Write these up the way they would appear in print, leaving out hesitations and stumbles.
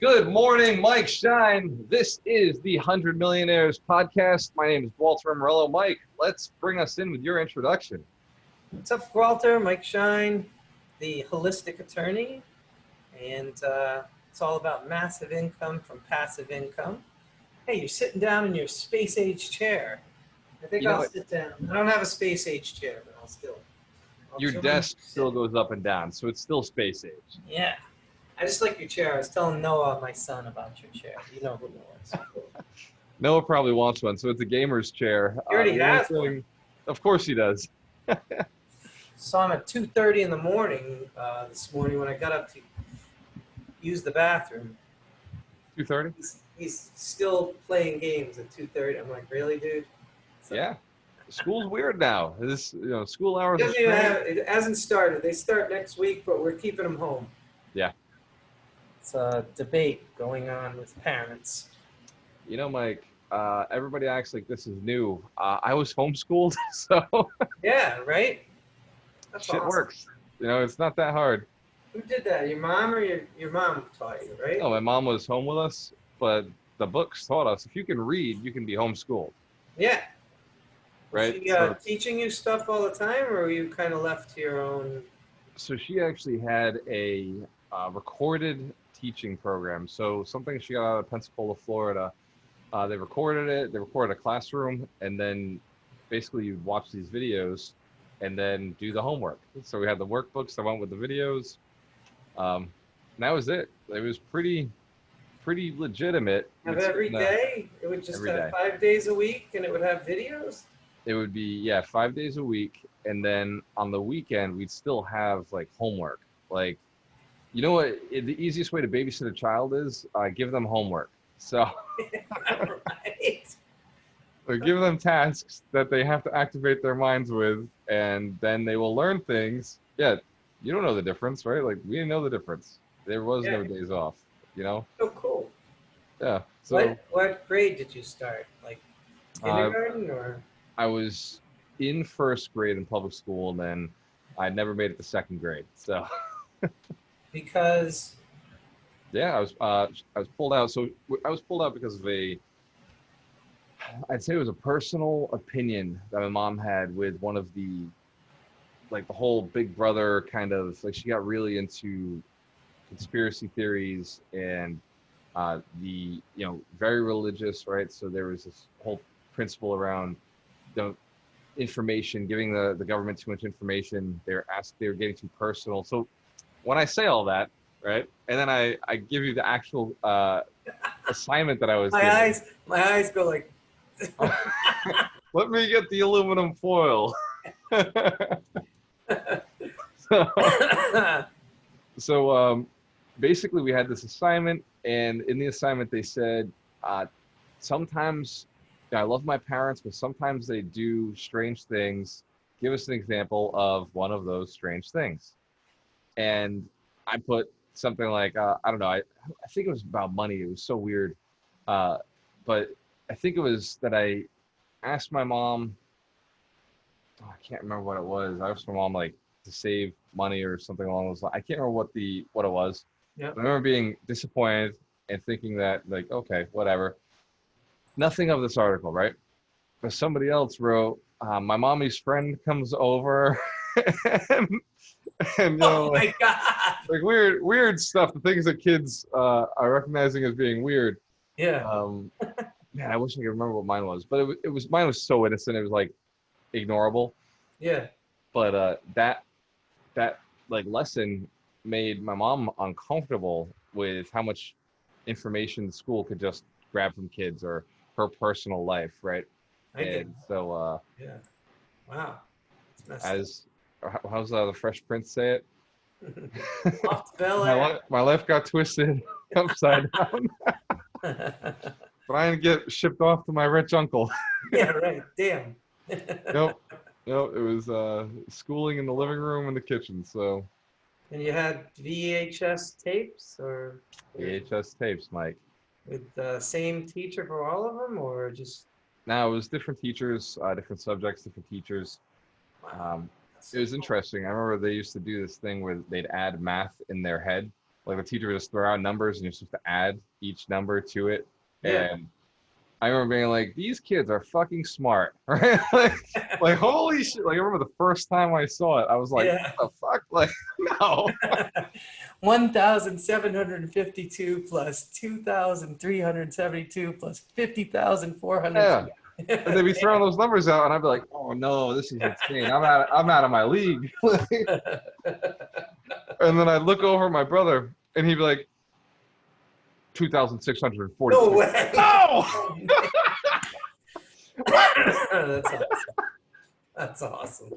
Good morning, Mike Schein. This is the 100 Millionaires Podcast. My name is Gualter Morello. Mike, let's bring us in with your introduction. What's up, Gualter? Mike Schein, the holistic attorney, and it's all about massive income from passive income. Hey, you're sitting down in your space-age chair. I think I'll sit down. I don't have a space-age chair, but I'll your desk still goes up and down, so it's still space age. Yeah. I just like your chair. I was telling Noah, my son, about your chair. You know who Noah is. Noah probably wants one, so it's a gamer's chair. He already has one. Of course he does. Saw him at 2:30 in the morning this morning when I got up to use the bathroom. 2:30? He's still playing games at 2:30. I'm like, really, dude? So, yeah. School's weird now. School hours. It hasn't started. They start next week, but we're keeping them home. Yeah. It's a debate going on with parents. You know, Mike, everybody acts like this is new. I was homeschooled, so. Yeah, right? That's Shit awesome. works. It's not that hard. Who did that? Your mom or your mom taught you, right? No, my mom was home with us, but the books taught us if you can read, you can be homeschooled. Yeah. Right? Was she teaching you stuff all the time, or were you kind of left to your own? So she actually had a recorded teaching program. So something she got out of Pensacola, Florida. They recorded it. They recorded a classroom, and then basically you'd watch these videos and then do the homework. So we had the workbooks that went with the videos. And that was it. It was pretty legitimate. Every day? It would just have 5 days a week, and it would have videos? It would be, 5 days a week. And then on the weekend, we'd still have like homework. Like, you know what? The easiest way to babysit a child is give them homework. So right. So give them tasks that they have to activate their minds with, and then they will learn things. Yeah, you don't know the difference, right? Like, we didn't know the difference. There was no days off, So cool. Yeah. So what grade did you start? Like kindergarten or? I was in first grade in public school, and then I never made it to second grade. So because I was pulled out. So I was pulled out because of I'd say it was a personal opinion that my mom had with one of the whole Big Brother kind of, like, she got really into conspiracy theories and very religious, right? So there was this whole principle around information, giving the government too much information. They were getting too personal. So when I say all that, right, and then I give you the actual assignment that I was given. My eyes go like. Let me get the aluminum foil. So basically we had this assignment, and in the assignment they said, sometimes I love my parents, but sometimes they do strange things. Give us an example of one of those strange things. And I put something like, I don't know, I think it was about money. It was so weird. But I think it was that I asked my mom, I can't remember what it was. I asked my mom to save money or something along those lines. I can't remember what it was. Yeah. I remember being disappointed and thinking that, okay, whatever. Nothing of this article, right? But somebody else wrote, my mommy's friend comes over and oh my God. Weird stuff, the things that kids are recognizing as being weird. Yeah. Man, I wish I could remember what mine was, but mine was so innocent. It was ignorable. Yeah. But that lesson made my mom uncomfortable with how much information the school could just grab from kids or her personal life, right? So yeah. Wow. How's the Fresh Prince say it? Off to Bel-Air. My life got twisted upside down. Trying to get shipped off to my rich uncle. Yeah, right. Damn. Nope. It was schooling in the living room and the kitchen. So. And you had VHS tapes or? VHS tapes, Mike. With the same teacher for all of them, or just? No, it was different teachers, different subjects, different teachers. Wow. It was interesting. I remember they used to do this thing where they'd add math in their head. like the teacher would just throw out numbers and you're supposed to add each number to it. Yeah. And I remember being like, these kids are fucking smart, right? like holy shit. Like I remember the first time I saw it, I was like, Yeah. what the fuck? Like, no. 1,752 plus 2,372 plus 50,400. Yeah. And they'd be throwing those numbers out, and I'd be like, "Oh no, this is insane! I'm out of my league." And then I'd look over at my brother, and he'd be like, 2,642. No way. No! That's awesome. That's awesome.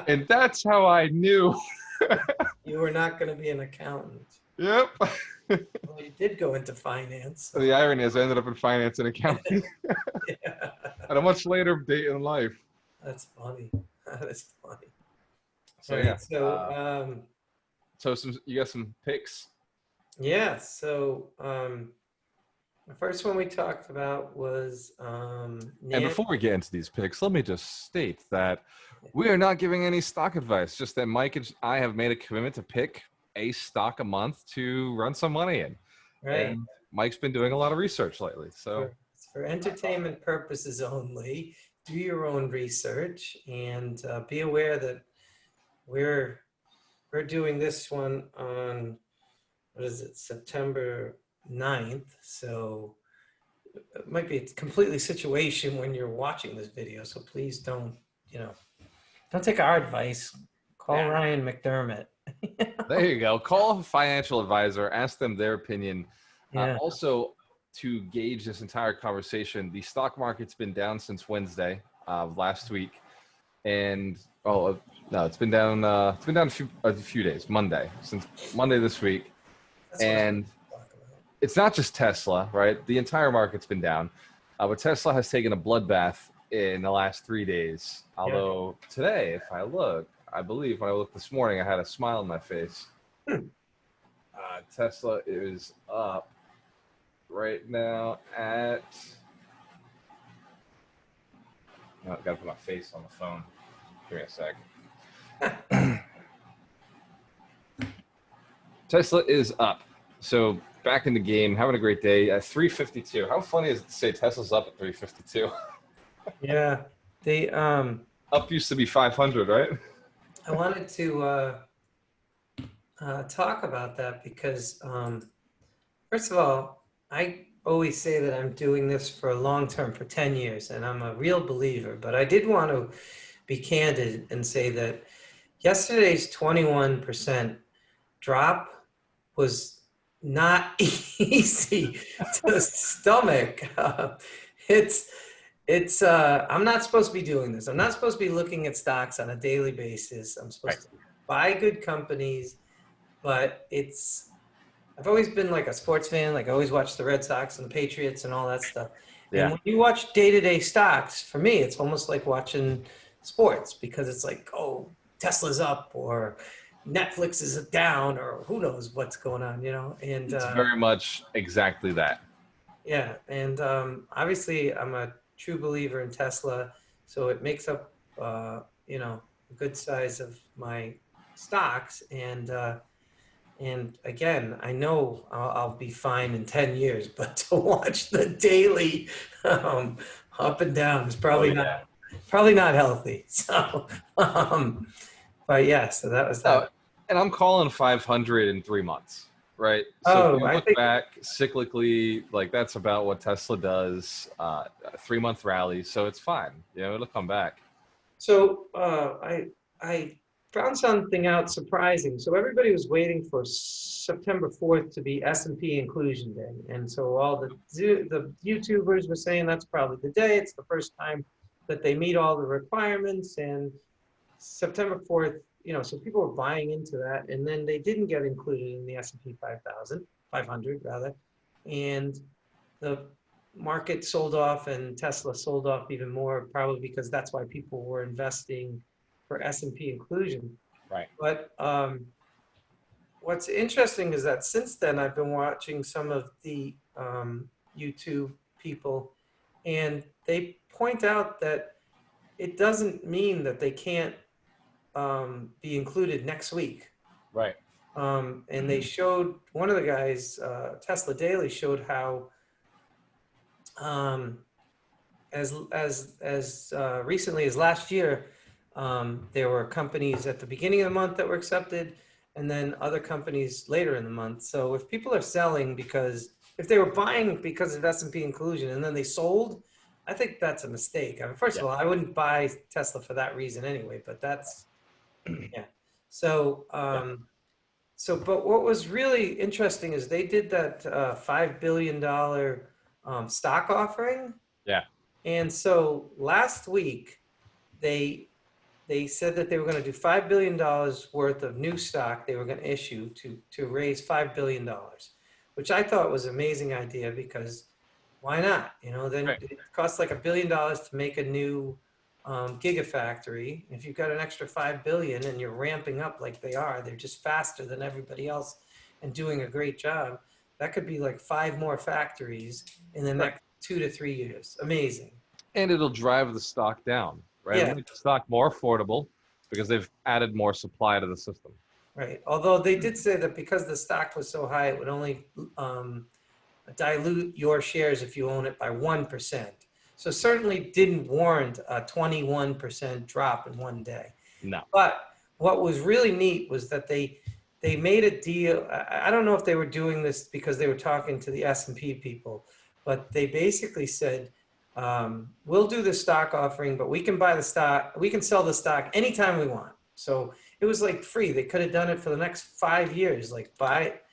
And that's how I knew. You were not going to be an accountant. Yep. Well, you did go into finance. The irony is I ended up in finance and accounting Yeah. at a much later date in life. That's funny. That is funny. So Right, yeah. So, You got some picks? yeah. So, the first one we talked about was And before we get into these picks, let me just state that we are not giving any stock advice, just that Mike and I have made a commitment to pick a stock a month to run some money in. right. And Mike's been doing a lot of research lately. So For entertainment purposes only, do your own research and be aware that we're doing this one on, what is it, September 9th. So it might be a completely situation when you're watching this video. So please don't take our advice. Call Ryan McDermott. there you go. Call a financial advisor, ask them their opinion. Yeah. Also, to gauge this entire conversation, the stock market's been down since Wednesday of last week. And no, it's been down a few days, since Monday this week. And it's not just Tesla, right? The entire market's been down. But Tesla has taken a bloodbath in the last 3 days. Although today, if I look, I believe when I looked this morning, I had a smile on my face. Tesla is up right now at... Oh, I've got to put my face on the phone. Give me a sec. Tesla is up. So back in the game, having a great day at 352. How funny is it to say Tesla's up at 352? Yeah. They Up used to be 500, right? I wanted to talk about that because, first of all, I always say that I'm doing this for long term, for 10 years, and I'm a real believer. But I did want to be candid and say that yesterday's 21% drop was not easy to stomach. It's I'm not supposed to be doing this. I'm not supposed to be looking at stocks on a daily basis. I'm supposed to buy good companies, but I've always been like a sports fan. Like I always watch the Red Sox and the Patriots and all that stuff. Yeah. And when you watch day-to-day stocks, for me, it's almost like watching sports because it's like, oh, Tesla's up or Netflix is down or who knows what's going on, And It's very much exactly that. yeah, and obviously I'm a true believer in Tesla, so it makes up, a good size of my stocks. And again, I know I'll be fine in 10 years, but to watch the daily up and down is probably not healthy. So, but yeah, so that was that. And I'm calling 500 in 3 months. Right. So if you look back cyclically, like that's about what Tesla does, a 3-month rally. So it's fine. It'll come back. So I found something out surprising. So everybody was waiting for September 4th to be S&P Inclusion Day. And so all the YouTubers were saying that's probably the day. It's the first time that they meet all the requirements. And September 4th, so people were buying into that, and then they didn't get included in the S&P 500 rather, and the market sold off, and Tesla sold off even more, probably because that's why people were investing for S&P inclusion. Right. But what's interesting is that since then, I've been watching some of the YouTube people, and they point out that it doesn't mean that they can't be included next week. Right. And they showed, one of the guys, Tesla Daily, showed how as recently as last year, there were companies at the beginning of the month that were accepted, and then other companies later in the month. So if people are selling if they were buying because of S&P inclusion and then they sold, I think that's a mistake. I mean, first of all, I wouldn't buy Tesla for that reason anyway, but that's, yeah. So, but what was really interesting is they did that $5 billion stock offering. Yeah. And so last week, they said that they were going to do $5 billion worth of new stock they were going to issue to raise $5 billion, which I thought was an amazing idea because why not? Then it costs like $1 billion to make a new gigafactory. If you've got an extra 5 billion and you're ramping up like they're just faster than everybody else and doing a great job. That could be like 5 more factories in the next 2 to 3 years. Amazing. And it'll drive the stock down, right? Yeah. It'll make the stock more affordable because they've added more supply to the system. Right. Although they did say that because the stock was so high, it would only dilute your shares if you own it by 1%. So certainly didn't warrant a 21% drop in one day. No. But what was really neat was that they made a deal. I don't know if they were doing this because they were talking to the S&P people, but they basically said, we'll do the stock offering, but we can buy the stock, we can sell the stock anytime we want. So it was like free. They could have done it for the next 5 years, like buy it.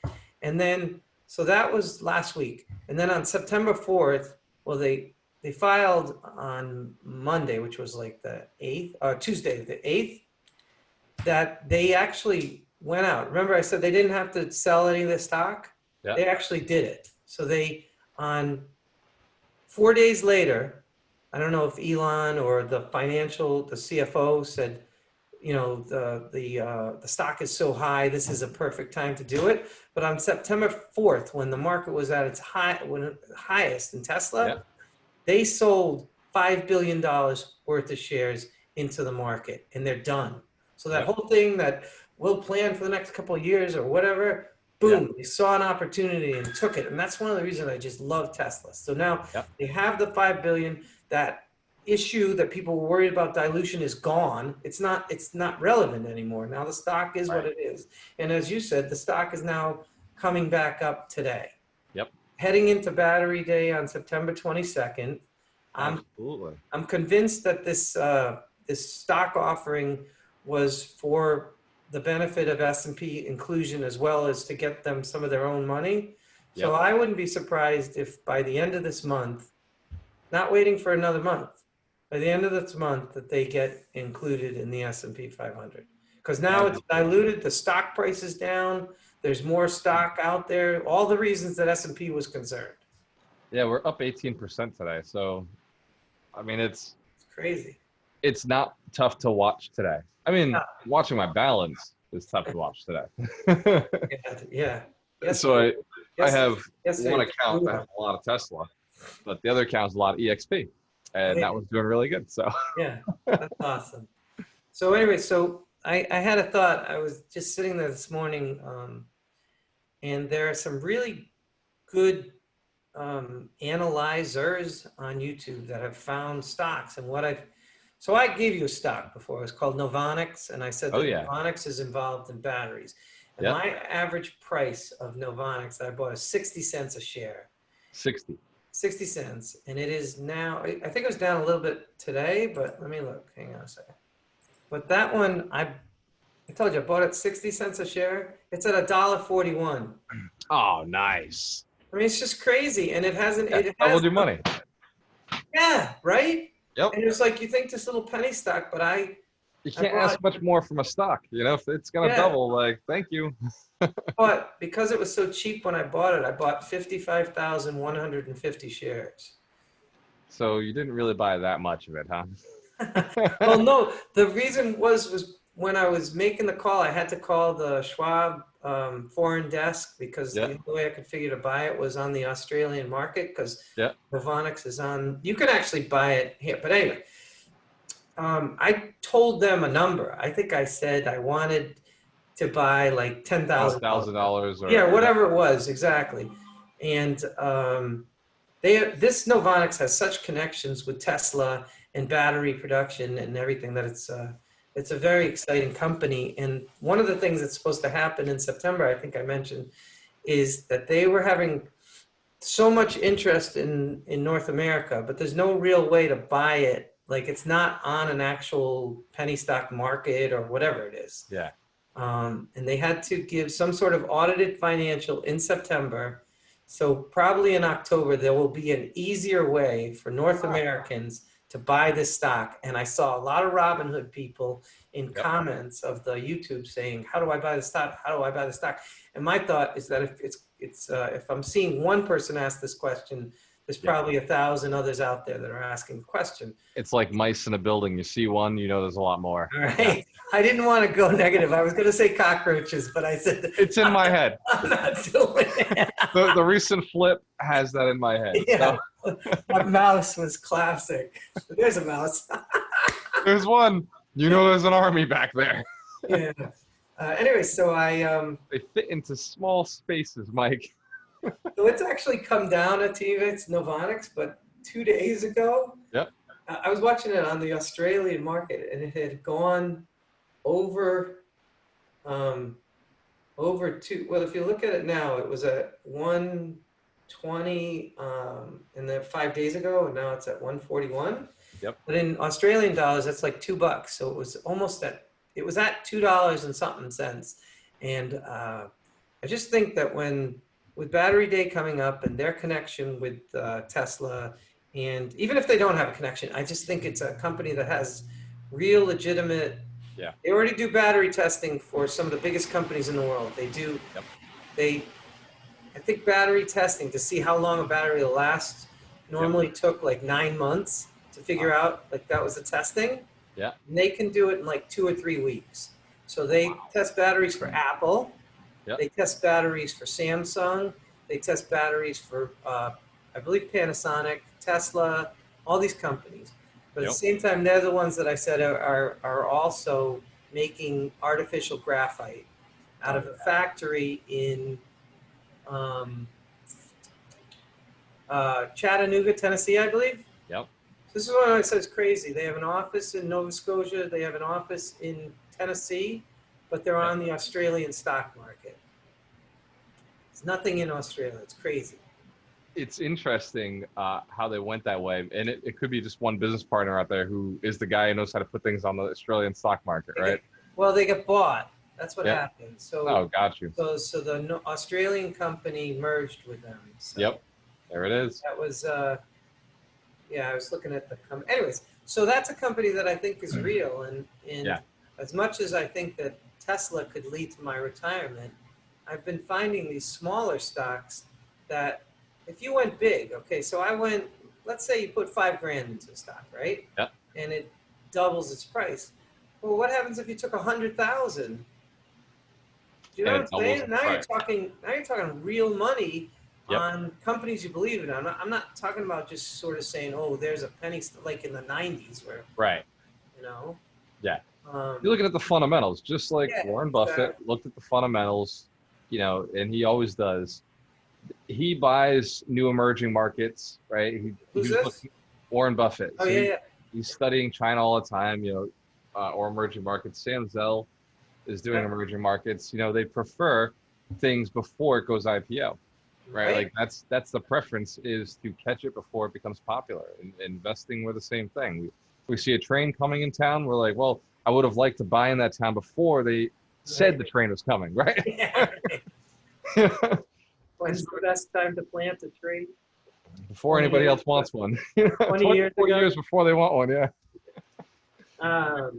And then, so that was last week. And then on September 4th, well, they filed on Monday, which was like the 8th, or Tuesday, the 8th, that they actually went out. Remember I said they didn't have to sell any of the stock? Yeah. They actually did it. So they, on 4 days later, I don't know if Elon or the CFO said, the stock is so high, this is a perfect time to do it. But on September 4th, when the market was at its highest in Tesla, they sold $5 billion worth of shares into the market, and they're done. So that whole thing that we'll plan for the next couple of years or whatever, boom, they saw an opportunity and took it. And that's one of the reasons I just love Tesla. So now they have the 5 billion. That issue that people were worried about dilution is gone. It's not relevant anymore. Now the stock is what it is. And as you said, the stock is now coming back up today. Heading into Battery Day on September 22nd. Absolutely. I'm convinced that this stock offering was for the benefit of S&P inclusion as well as to get them some of their own money. So I wouldn't be surprised if by the end of this month, not waiting for another month, by the end of this month that they get included in the S&P 500. Because now it's diluted, the stock price is down, there's more stock out there, all the reasons that S&P was concerned. Yeah, we're up 18% today. So, I mean, it's crazy. It's not tough to watch today. I mean, watching my balance is tough to watch today. Yes, so I have one account that has a lot of Tesla, but the other account has a lot of EXP, and that was doing really good. So yeah, that's awesome. So anyway, I had a thought. I was just sitting there this morning, and there are some really good analyzers on YouTube that have found stocks. And so I gave you a stock before. It was called Novonix, and I said that Novonix is involved in batteries. And my average price of Novonix that I bought is 60 cents a share. 60 cents. And it is now, I think it was down a little bit today, but let me look. Hang on a second. But that one, I told you, I bought it 60 cents a share. It's at $1.41. Oh, nice. I mean, it's just crazy. And it hasn't, it double has your money. Yeah, right? Yep. And it's like, you think this little penny stock, but you can't ask much more from a stock. If it's going to double, like, thank you. But because it was so cheap when I bought it, I bought 55,150 shares. So you didn't really buy that much of it, huh? Well, no, the reason was when I was making the call, I had to call the Schwab foreign desk because the only way I could figure to buy it was on the Australian market because Novonix is on, you can actually buy it here. But anyway, I told them a number. I think I said I wanted to buy like $10,000. $1,000 or Yeah, whatever it was, exactly. And this Novonix has such connections with Tesla and battery production and everything that it's a very exciting company. And one of the things that's supposed to happen in September, I think I mentioned, is that they were having so much interest in North America, but there's no real way to buy it. Like it's not on an actual penny stock market or whatever it is. Yeah. And they had to give some sort of audited financial in September. So probably in October, there will be an easier way for North Americans to buy this stock. And I saw a lot of Robinhood people in comments of the YouTube saying, how do I buy the stock? How do I buy the stock? And my thought is that if I'm seeing one person ask this question, there's probably 1,000 others out there that are asking the question. It's like mice in a building. You see one, you know there's a lot more. All right. Yeah. I didn't want to go negative. I was going to say cockroaches, but I said it's in my head. I'm not doing it. The recent flip has that in my head. Yeah. So. That mouse was classic. There's a mouse. There's one. You know there's an army back there. Yeah. Anyway, so they fit into small spaces, Mike. So it's actually come down a TV. It's Novonix, but 2 days ago, I was watching it on the Australian market, and it had gone over two. Well, if you look at it now, it was at 120, and then 5 days ago, and now it's at 141. Yep. But in Australian dollars, that's like $2. So it was almost at. It was at $2 and something cents, and I just think that with Battery Day coming up and their connection with Tesla, and even if they don't have a connection, I just think it's a company that has real legitimate. Yeah. They already do battery testing for some of the biggest companies in the world. They do. Yep. I think battery testing to see how long a battery will last normally took like 9 months to figure out. Like that was the testing. Yeah. And they can do it in like 2 or 3 weeks. So they test batteries for Apple. Yep. They test batteries for Samsung. They test batteries for, I believe, Panasonic, Tesla, all these companies. But at the same time, they're the ones that I said are also making artificial graphite out of a factory in Chattanooga, Tennessee, I believe. Yep. This is what I said is crazy. They have an office in Nova Scotia. They have an office in Tennessee, but they're on the Australian stock market. There's nothing in Australia. It's crazy. It's interesting how they went that way. And it could be just one business partner out there who is the guy who knows how to put things on the Australian stock market, right? Well, they get bought. That's what happened. So, got you. So the Australian company merged with them. So yep. There it is. That was, I was looking at the company. Anyways, so that's a company that I think is real. And as much as I think that Tesla could lead to my retirement, I've been finding these smaller stocks that if you went big, so I went, let's say you put $5,000 into a stock, right? Yep. And it doubles its price. Well, what happens if you took 100,000? Do you know what I'm saying? Now you're talking real money on companies you believe in. I'm not talking about just sort of saying, oh, there's a penny, like in the 90s where, you know. Yeah. You're looking at the fundamentals, just like Warren Buffett looked at the fundamentals, and he always does. He buys new emerging markets, right? Who's this? Warren Buffett. Oh, He's studying China all the time, or emerging markets. Sam Zell is doing emerging markets. They prefer things before it goes IPO, right? Like that's the preference, is to catch it before it becomes popular. And investing, we're the same thing. We see a train coming in town, we're like, well, I would have liked to buy in that town before they said the train was coming, right? When's the best time to plant a tree? Before anybody else wants one. 20 years ago? years before they want one,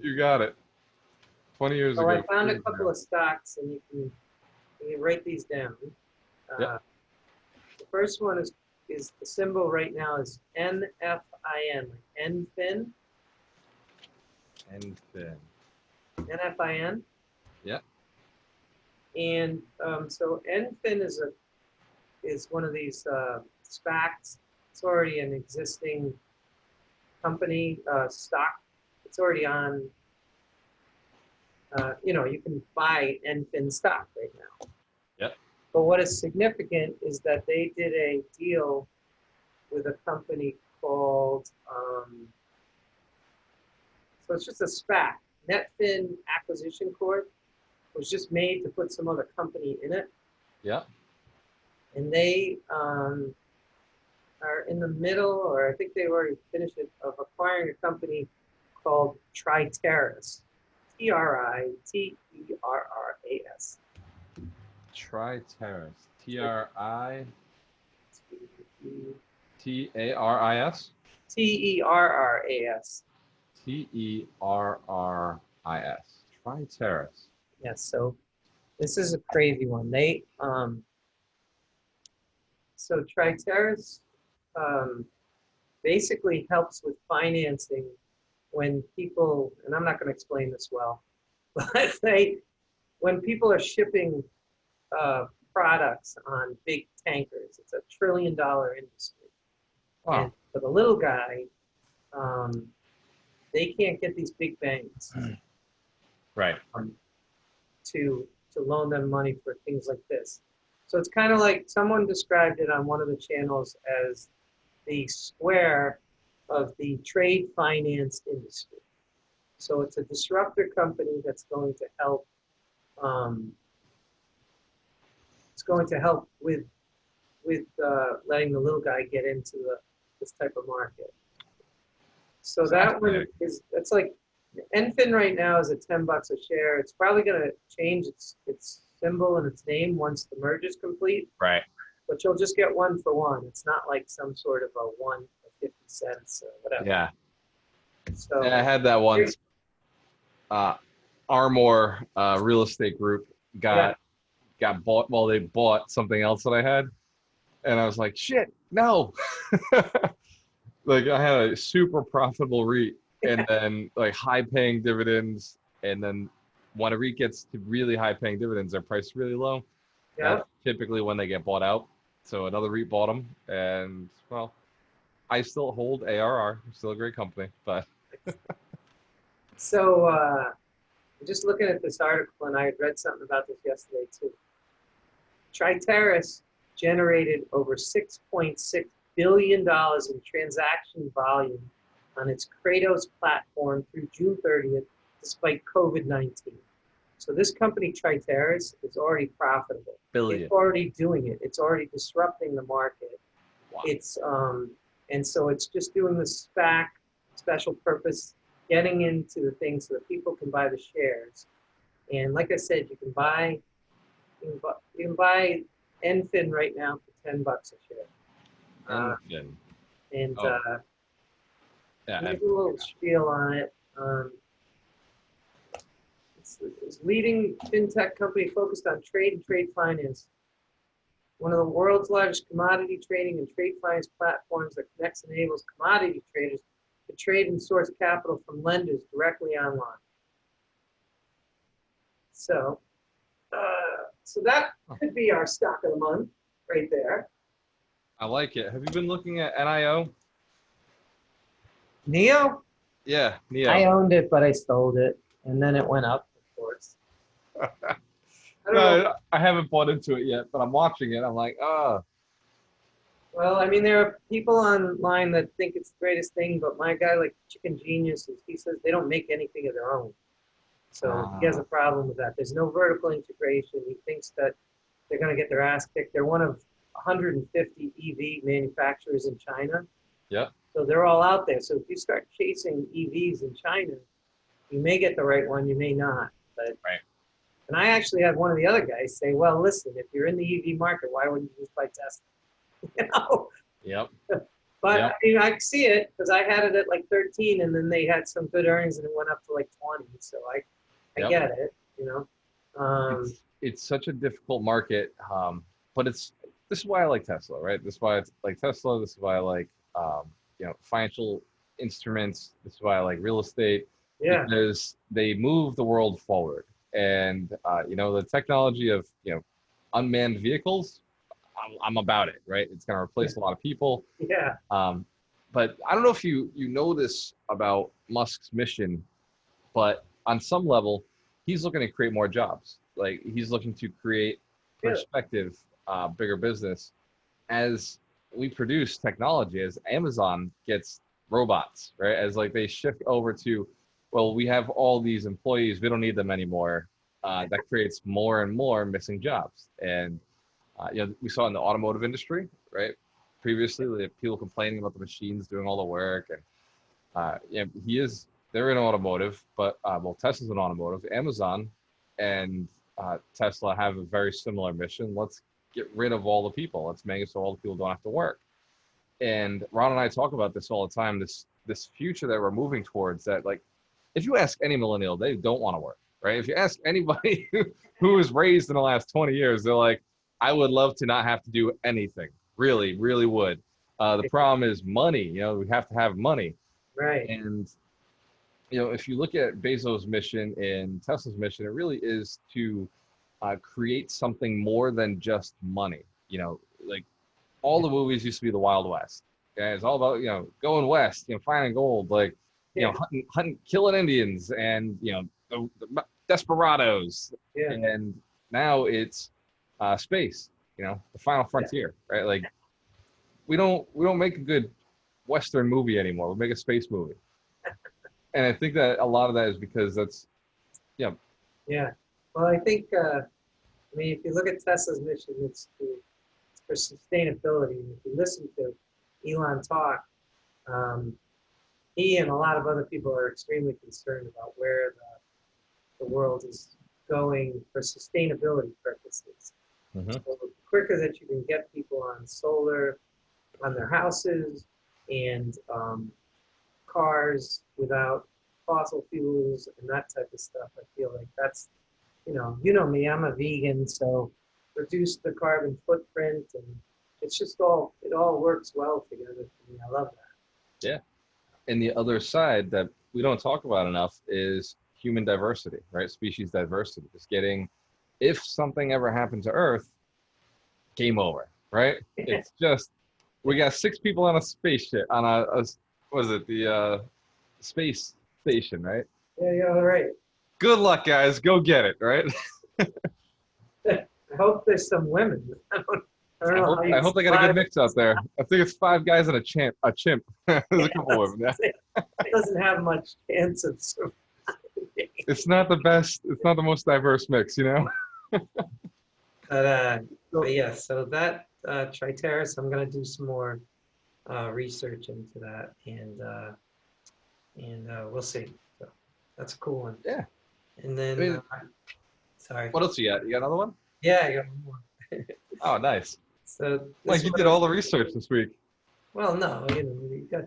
you got it. 20 years ago. I found a couple of stocks, and you can write these down. The first one is the symbol right now is NFIN, NFIN. NFIN. NFIN. Yeah. And so NFIN is one of these SPACs. It's already an existing company stock. It's already on You can buy NFIN stock right now. Yep. But what is significant is that they did a deal with a company called, so it's just a SPAC. Netfin Acquisition Corp was just made to put some other company in it. Yeah. And they are in the middle, or I think they already finished it, of acquiring a company called Triterras. Triterras. Triterras. T-A-R-I-S? Terras. Terris. Triterras. Yes, so this is a crazy one. So Triterras basically helps with financing when people, and I'm not going to explain this well, but when people are shipping products on big tankers, it's $1 trillion industry. Wow. And for the little guy, they can't get these big banks Right. to loan them money for things like this. So it's kind of like someone described it on one of the channels as the Square of the trade finance industry. So it's a disruptor company that's going to help. It's going to help with letting the little guy get into this type of market. So that one it's like NFIN right now is at $10 a share. It's probably going to change its symbol and its name once the merge is complete. Right. But you'll just get one for one. It's not like some sort of a 1 or 50 cents or whatever. Yeah. So I had that once. Armor Real Estate Group got bought. Well, they bought something else that I had, and I was like, "Shit, no!" Like I had a super profitable REIT, and then like high-paying dividends, and then when a REIT gets to really high-paying dividends, they're priced really low. Yeah. That's typically when they get bought out. So another REIT bought them, and well, I still hold ARR. I'm still a great company, but. So I'm just looking at this article, and I had read something about this yesterday too. Triterras generated over $6.6 billion in transaction volume on its Kratos platform through June 30th, despite COVID-19. So this company, Triterras, is already profitable. Billion. It's already doing it. It's already disrupting the market. Wow. It's and so it's just doing the SPAC, special purpose, getting into the things so that people can buy the shares. And like I said, you can buy NFIN right now for $10 a share. NFIN. And Yeah, there's a little spiel on it. It's leading fintech company focused on trade and trade finance. One of the world's largest commodity trading and trade finance platforms that connects and enables commodity traders to trade and source capital from lenders directly online. So that could be our stock of the month right there. I like it. Have you been looking at NIO? Neo? Yeah, Neo. I owned it, but I sold it, and then it went up, of course. I haven't bought into it yet, but I'm watching it. I'm like, oh. Well, I mean, there are people online that think it's the greatest thing, but my guy, like Chicken Genius, he says they don't make anything of their own. So he has a problem with that. There's no vertical integration. He thinks that they're going to get their ass kicked. They're one of 150 EV manufacturers in China. Yeah. So they're all out there. So if you start chasing EVs in China, you may get the right one, you may not. But right. And I actually had one of the other guys say, well, listen, if you're in the EV market, why wouldn't you just buy Tesla? You know? Yep. But yep. I mean, I see it because I had it at like 13 and then they had some good earnings and it went up to like 20. So I get it, you know. It's such a difficult market, but this is why I like Tesla, right? This is why I like Tesla. This is why I like, financial instruments. This is why I like real estate. Yeah. Because they move the world forward. And, the technology of, unmanned vehicles, I'm about it, right? It's going to replace a lot of people. Yeah. But I don't know if you know this about Musk's mission, but on some level, he's looking to create more jobs. Like he's looking to create Really? perspective, bigger business. As we produce technology, as Amazon gets robots, right? As like they shift over to, well, we have all these employees, we don't need them anymore. That creates more and more missing jobs. And we saw in the automotive industry, right? Previously, we had people complaining about the machines doing all the work, and they're in automotive, but well, Tesla's in automotive. Amazon and Tesla have a very similar mission. Let's get rid of all the people. Let's make it so all the people don't have to work. And Ron and I talk about this all the time. This future that we're moving towards. That like, if you ask any millennial, they don't want to work, right? If you ask anybody who was raised in the last 20 years, they're like, I would love to not have to do anything. Really, really would. The problem is money. We have to have money. Right. And if you look at Bezos' mission and Tesla's mission, it really is to create something more than just money. Like all the movies used to be the Wild West. Okay? It's all about going west, finding gold, like hunting, killing Indians, and the desperados. Yeah. And now it's space. The final frontier, right? Like we don't make a good Western movie anymore. We make a space movie. And I think that a lot of that is because that's, Yeah. Well, I think, if you look at Tesla's mission, it's for sustainability. If you listen to Elon talk, he and a lot of other people are extremely concerned about where the world is going for sustainability purposes. Mm-hmm. So the quicker that you can get people on solar, on their houses, and cars without fossil fuels and that type of stuff, I feel like that's, me, I'm a vegan, so reduce the carbon footprint, and it's just it all works well together for me. I love that. Yeah. And the other side that we don't talk about enough is human diversity, right? Species diversity. Just if something ever happened to Earth, game over, right? It's just, we got 6 people on a spaceship, on the space station, right? Yeah, all right. Good luck, guys. Go get it, right? I hope there's some women. I hope they got a good mix out there. I think it's 5 guys and a chimp. There's a couple of them. Yeah. It doesn't have much chance of surviving. It's not the best. It's not the most diverse mix, But yeah, so that Triteris, I'm gonna do some more research into that, and we'll see. So that's a cool one. Yeah. And then, sorry. What else you got? You got another one? Yeah, I got one more. Oh, nice. So like you did all the research this week. Well, no, you got.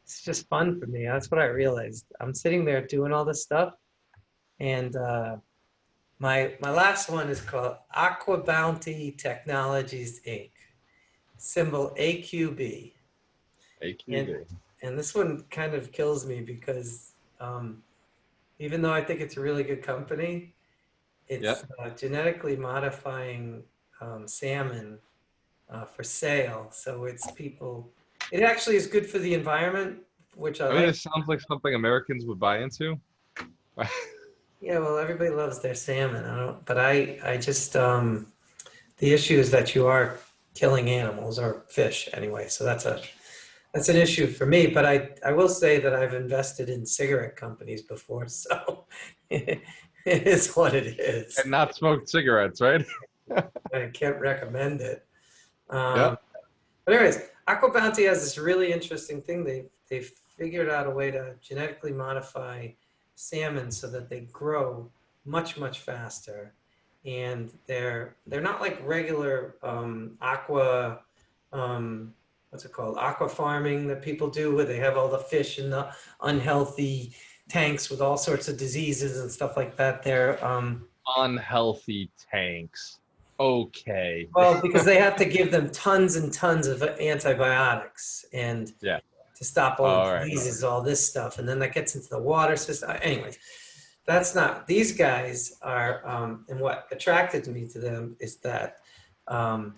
It's just fun for me. That's what I realized. I'm sitting there doing all this stuff, and my last one is called Aqua Bounty Technologies Inc. Symbol AQB. AQB. And this one kind of kills me because even though I think it's a really good company, it's genetically modifying salmon for sale. So it actually is good for the environment, which I like. It sounds like something Americans would buy into. Yeah, well, everybody loves their salmon. But I just, the issue is that you are killing animals or fish anyway. So that's an issue for me. But I will say that I've invested in cigarette companies before, so it is what it is. And not smoked cigarettes, right? I can't recommend it. Yeah. But anyways, Aqua Bounty has this really interesting thing. They've figured out a way to genetically modify salmon so that they grow much, much faster. And they're not like regular aqua, what's it called? Aqua farming that people do, where they have all the fish in the unhealthy tanks with all sorts of diseases and stuff like that. They're unhealthy tanks. Okay. Well, because they have to give them tons and tons of antibiotics and to stop all the diseases, all this stuff. And then that gets into the water system. Anyways, these guys are, and what attracted me to them is that an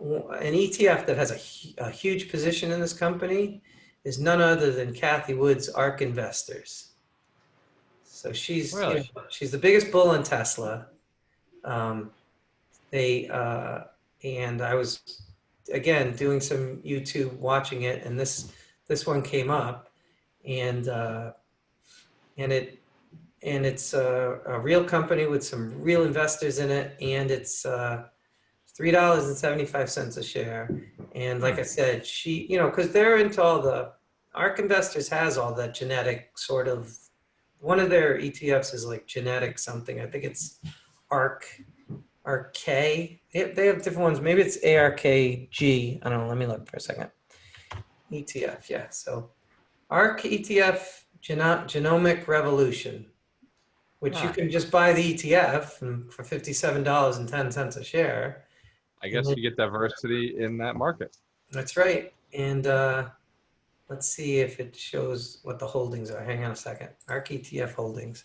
ETF that has a huge position in this company is none other than Kathy Wood's ARK Investors. So she's Really? she's the biggest bull on Tesla. Um, they and I was again doing some YouTube watching it, and this one came up, and it's a real company with some real investors in it, and it's $3.75 a share. And like I said, she, because they're into all the ARK Investors has all that genetic sort of. One of their ETFs is like genetic something. I think it's ARK. RK. They have different ones. Maybe it's ARKG. I don't know. Let me look for a second. ETF, yeah. So ARK ETF Genomic Revolution, which you can just buy the ETF for $57.10 a share. I guess you get diversity in that market. That's right. And let's see if it shows what the holdings are. Hang on a second. ARK ETF holdings.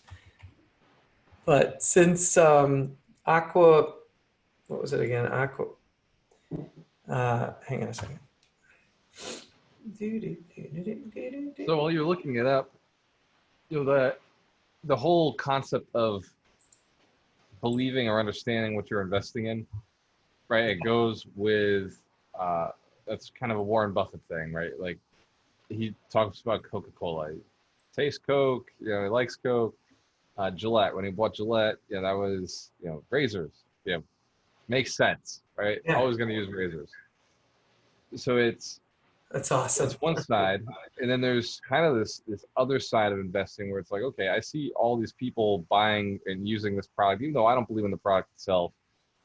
But since Aqua, what was it again? Aqua. Hang on a second. So while you're looking it up, the whole concept of believing or understanding what you're investing in, right? It goes with that's kind of a Warren Buffett thing, right? Like he talks about Coca-Cola. He tastes Coke, he likes Coke. Gillette, when he bought Gillette, that was, razors. Makes sense, right? Yeah. Always going to use razors. So that's awesome. It's one side, and then there's kind of this other side of investing where it's like, okay, I see all these people buying and using this product, even though I don't believe in the product itself.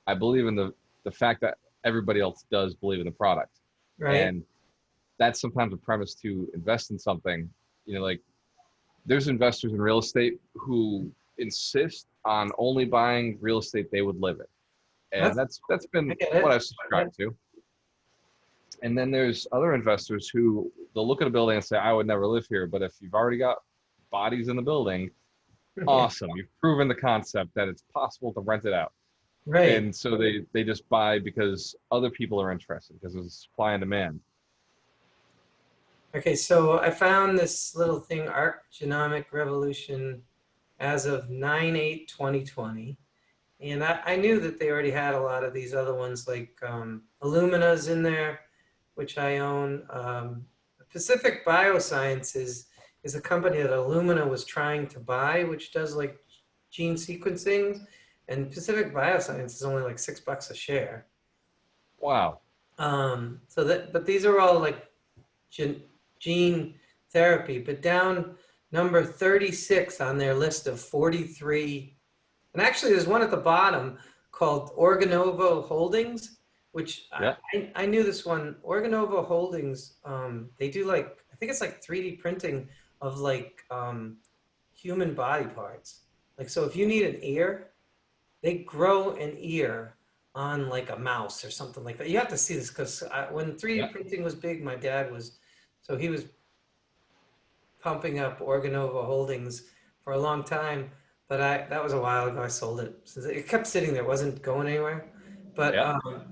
I believe in the fact that everybody else does believe in the product, right? And that's sometimes a premise to invest in something. Like there's investors in real estate who insist on only buying real estate they would live in, and that's been what I've subscribed to. And then there's other investors who they'll look at a building and say, I would never live here. But if you've already got bodies in the building, awesome. You've proven the concept that it's possible to rent it out. Right. And so they just buy because other people are interested, because there's supply and demand. Okay, so I found this little thing, ARK Genomic Revolution, as of 9/8/2020. And I knew that they already had a lot of these other ones, like Illumina's in there, which I own. Pacific Biosciences is a company that Illumina was trying to buy, which does like gene sequencing. And Pacific Biosciences is only like $6 a share. Wow. But these are all like gene therapy. But down number 36 on their list of 43. And actually, there's one at the bottom called Organovo Holdings, which I knew this one. Organovo Holdings, they do I think it's like 3D printing of human body parts. So if you need an ear, they grow an ear on like a mouse or something like that. You have to see this because when 3D printing was big, my dad he was pumping up Organovo Holdings for a long time. But that was a while ago. I sold it. So it kept sitting there. It wasn't going anywhere. But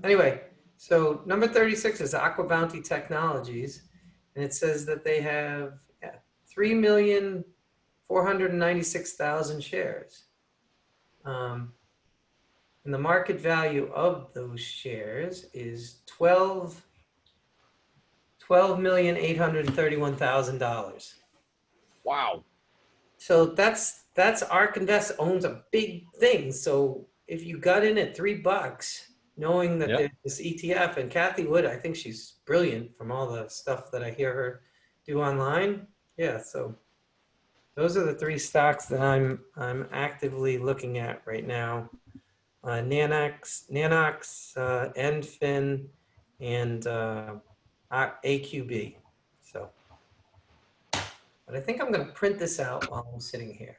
anyway, so number 36 is Aqua Bounty Technologies. And it says that they have 3,496,000 shares. And the market value of those shares is $12,831,000. Wow. So that's ARK Invest owns a big thing. So if you got in at $3, knowing that there's this ETF, and Kathy Wood, I think she's brilliant from all the stuff that I hear her do online. Yeah, so those are the three stocks that I'm actively looking at right now: Nanox, Endfin, and AQB. So, but I think I'm going to print this out while I'm sitting here.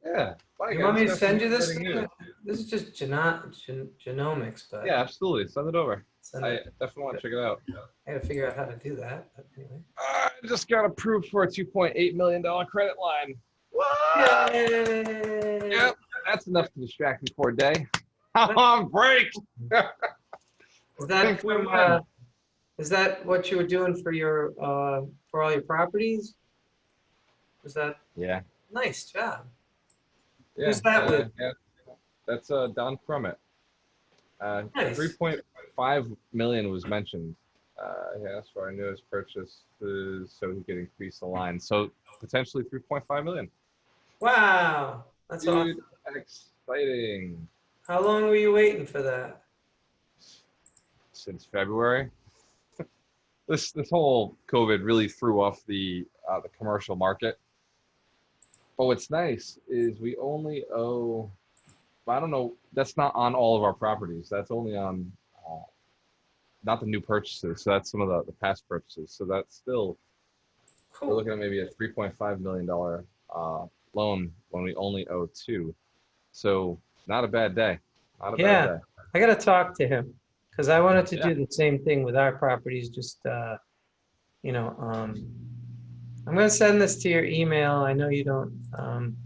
Yeah. You want me to send you this thing? This is just genomics, but yeah, absolutely. Send it over. I definitely want to check it out. I got to figure out how to do that. But anyway. I just got approved for a $2.8 million credit line. What? Yay! Yep, that's enough to distract me for a day. I'm on break. Is that from Is that what you were doing for your for all your properties? Was that Yeah. nice job? Yeah. Who's that with? Yeah. That's Don Crummett. Nice. 3.5 million was mentioned. He asked for our newest purchase so he could increase the line. So potentially 3.5 million. Wow, that's Dude, awesome. exciting. How long were you waiting for that? Since February. This whole COVID really threw off the commercial market. But what's nice is we only owe, I don't know, that's not on all of our properties. That's only on not the new purchases. So that's some of the past purchases. So that's still, we're Cool. looking at maybe a $3.5 million loan when we only owe two. So not a bad day. Not a bad Yeah, day. I got to talk to him because I wanted to Yeah. do the same thing with our properties. Just you know, I'm going to send this to your email. I know you don't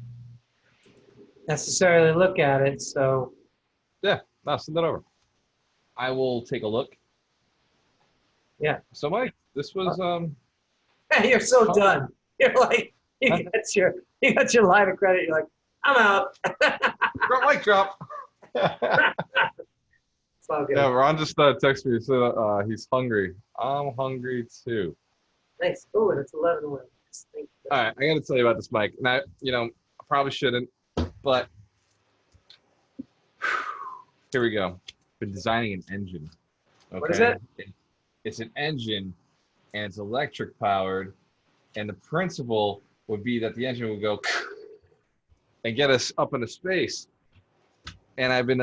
necessarily look at it, so Yeah. No, send that over. I will take a look. yeah. So Mike, this was You're so fun. done. You're like you got your line of credit. You're like, I'm out. Drop mic drop. It's all good. Yeah, Ron just texted me. So he's hungry. I'm hungry too. Nice. Oh, and it's 11:11. Thank you. All right, I got to tell you about this mic. Now, I probably shouldn't, but here we go. Been designing an engine. Okay. What is it? It's an engine, and it's electric powered, and the principle would be that the engine would go and get us up into space. And I've been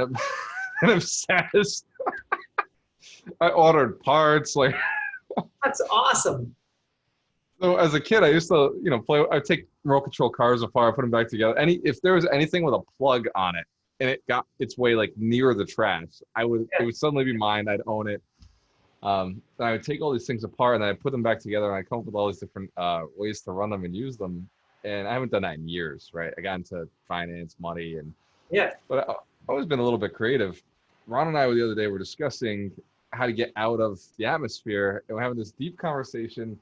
obsessed. I ordered parts like. That's awesome. So as a kid, I used to, play. I'd take remote control cars apart, put them back together. If there was anything with a plug on it, and it got its way like near the trash, it would suddenly be mine. I'd own it. And I would take all these things apart, and then I'd put them back together, and I'd come up with all these different ways to run them and use them. And I haven't done that in years, right? I got into finance, money, but I've always been a little bit creative. Ron and I the other day were discussing how to get out of the atmosphere, and we're having this deep conversation.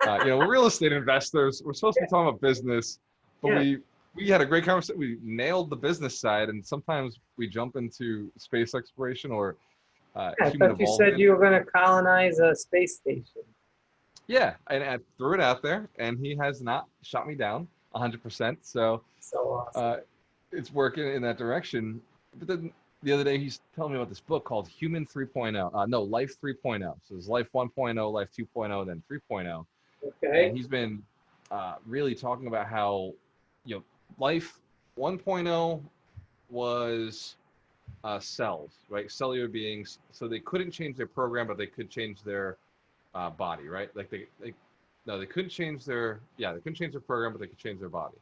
We're real estate investors. We're supposed to be talking about business, but we had a great conversation. We nailed the business side, and sometimes we jump into space exploration or I human thought you evolvement. said you were going to colonize a space station. Yeah, and I threw it out there, and he has not shot me down 100%. So awesome. it's working in that direction. But then the other day, he's telling me about this book called Human 3.0. Life 3.0. So there's Life 1.0, Life 2.0, then 3.0. Okay. And he's been really talking about how, Life 1.0 was cells, right? Cellular beings. So they couldn't change their program, but they could change their body, right? Like they couldn't change they couldn't change their program, but they could change their body.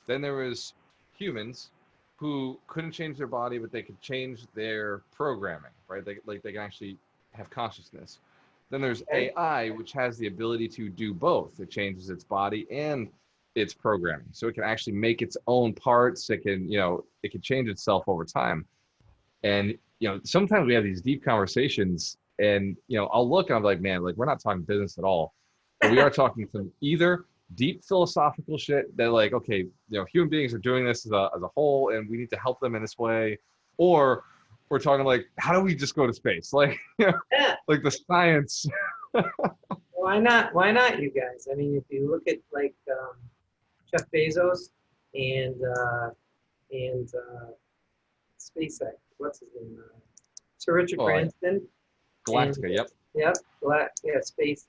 Then there was humans who couldn't change their body, but they could change their programming, right? They can actually have consciousness. Then there's AI, which has the ability to do both. It changes its body and its programming, so it can actually make its own parts. It can change itself over time. And sometimes we have these deep conversations, and I'll look and I'm like, man, like we're not talking business at all, but we are talking some either deep philosophical shit that like, okay, human beings are doing this as a whole, and we need to help them in this way, or we're talking like, how do we just go to space, like like the science. Why not? Why not, you guys? I mean, if you look at like Jeff Bezos and SpaceX, what's his name? Sir Richard Branson. Galactica, and, yep. Yep. Space.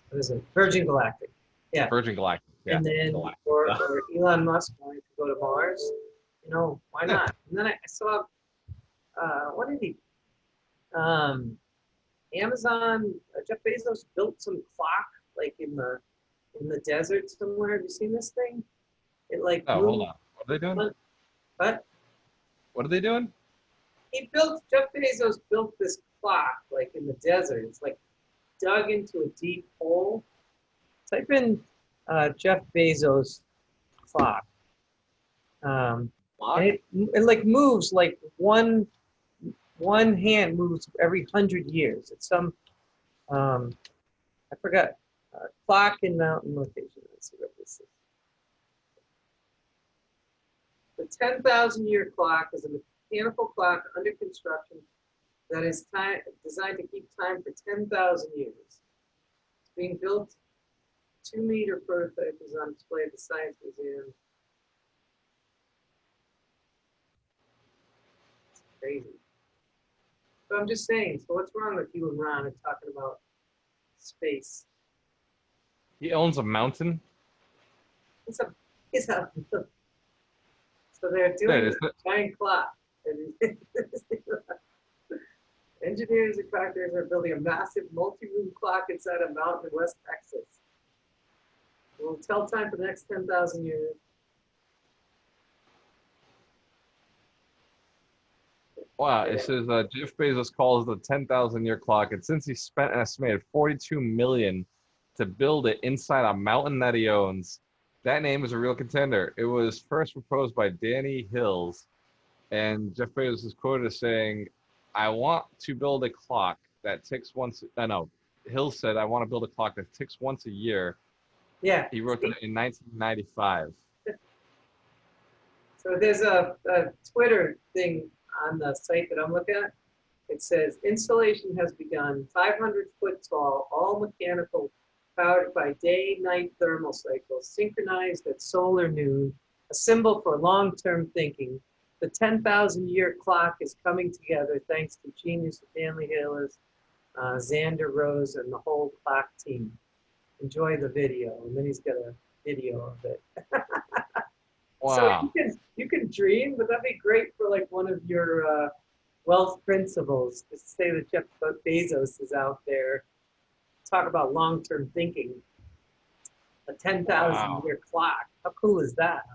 What is it? Virgin Galactic. Yeah. Virgin Galactic. Yeah. And then or Elon Musk wanting to go to Mars. Why not? And then I saw what did he? Amazon. Jeff Bezos built some clock like in the desert somewhere. Have you seen this thing? It like. Oh, hold on. What are they doing? What? What are they doing? Jeff Bezos built this clock like in the desert. It's like dug into a deep hole. Type in Jeff Bezos clock. And it like moves like one hand moves every 100 years. It's some I forgot. Clock and mountain location. Let's see what this is. The 10,000-year clock is a mechanical clock under construction that is designed to keep time for 10,000 years. It's being built. 2-meter prototype is on display at the Science Museum. It's crazy. So I'm just saying, so what's wrong with you and Ron and talking about space? He owns a mountain. It's a so they're doing a giant clock. Engineers and contractors are building a massive multi-room clock inside a mountain in West Texas. It will tell time for the next 10,000 years. Wow, it says Jeff Bezos calls the 10,000-year clock, and since he spent an estimated $42 million to build it inside a mountain that he owns, that name is a real contender. It was first proposed by Danny Hills, and Jeff Bezos is quoted as saying, "I want to build a clock that ticks once." No, Hills said, "I want to build a clock that ticks once a year." Yeah. He wrote that in 1995. So there's a Twitter thing on the site that I'm looking at. It says, installation has begun, 500 foot tall, all mechanical, powered by day-night thermal cycles, synchronized at solar noon, a symbol for long-term thinking. The 10,000-year clock is coming together thanks to genius Stanley Hillis, Xander Rose, and the whole clock team. Enjoy the video. And then he's got a video of it. Wow. So you can dream, but that'd be great for like one of your wealth principles. To say that Jeff Bezos is out there. Talk about long-term thinking. A 10,000-year clock. How cool is that?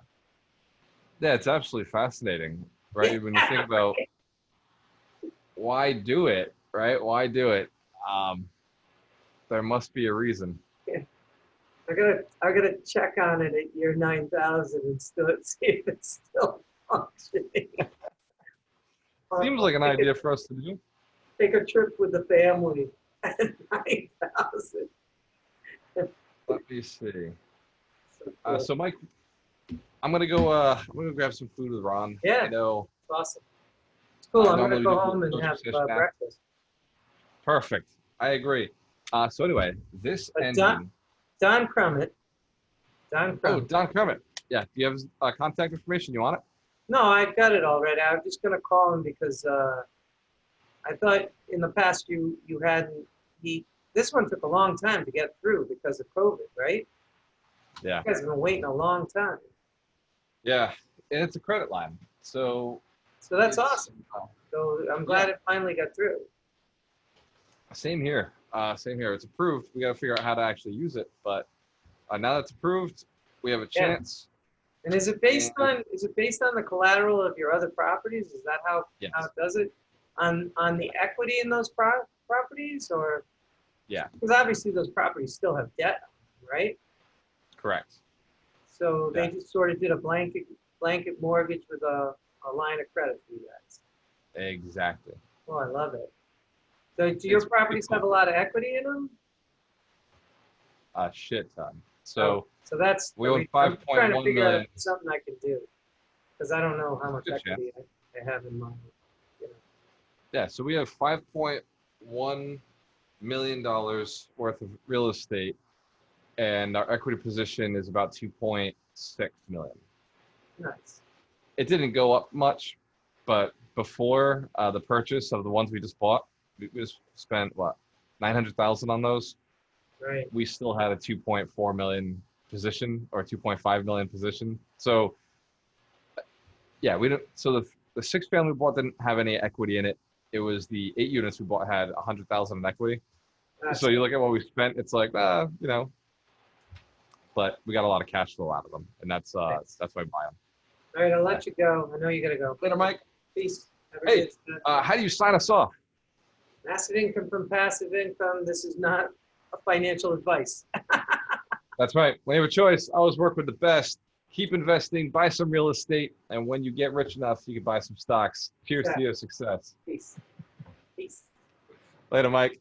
Yeah, it's absolutely fascinating, right? Yeah. When you think about why do it, right? Why do it? There must be a reason. Yeah. I gotta check on it at year 9,000 and still see if it's still functioning. Seems like an idea for us to do. Take a trip with the family at 9,000. Let me see. So Mike, I'm gonna go grab some food with Ron. Yeah. I know. It's awesome. It's cool. I'm gonna go home and have breakfast. Perfect. I agree. So anyway, this ending. Don Crummett. Oh, Don Crummett. Yeah. Do you have contact information? You want it? No, I got it already. I'm just gonna call him because I thought in the past you hadn't. This one took a long time to get through because of COVID, right? Yeah. You guys have been waiting a long time. Yeah, and it's a credit line, so that's awesome. So I'm glad it finally got through. Same here. Same here. It's approved. We got to figure out how to actually use it, but now that it's approved, we have a chance. And is it based on the collateral of your other properties? Is that how it does it? On the equity in those properties, or? Yeah. Because obviously those properties still have debt, right? Correct. So they just sort of did a blanket mortgage with a line of credit for you guys. Exactly. Oh, I love it. So do your properties have a lot of equity in them? A shit ton. So that's we own 5.1 million. Out something I can do because I don't know how much equity I have in mind. You know. Yeah. So we have $5.1 million worth of real estate, and our equity position is about 2.6 million. Nice. It didn't go up much, but before the purchase of the ones we just bought, we just spent what, 900,000 on those. Right. We still had a 2.4 million position or 2.5 million position. So yeah, we don't. So the 6-family we bought didn't have any equity in it. It was the 8 units we bought had 100,000 in equity. So you look at what we spent, it's like, you know, but we got a lot of cash flow out of them, and that's why I buy them. All right, I'll let you go. I know you gotta go. Later, Mike. Peace. Hey, how do you sign us off? Massive income from passive income. This is not a financial advice. That's right. When you have a choice, always work with the best. Keep investing, buy some real estate, and when you get rich enough, you can buy some stocks. Cheers to your success. Peace. Peace. Later, Mike.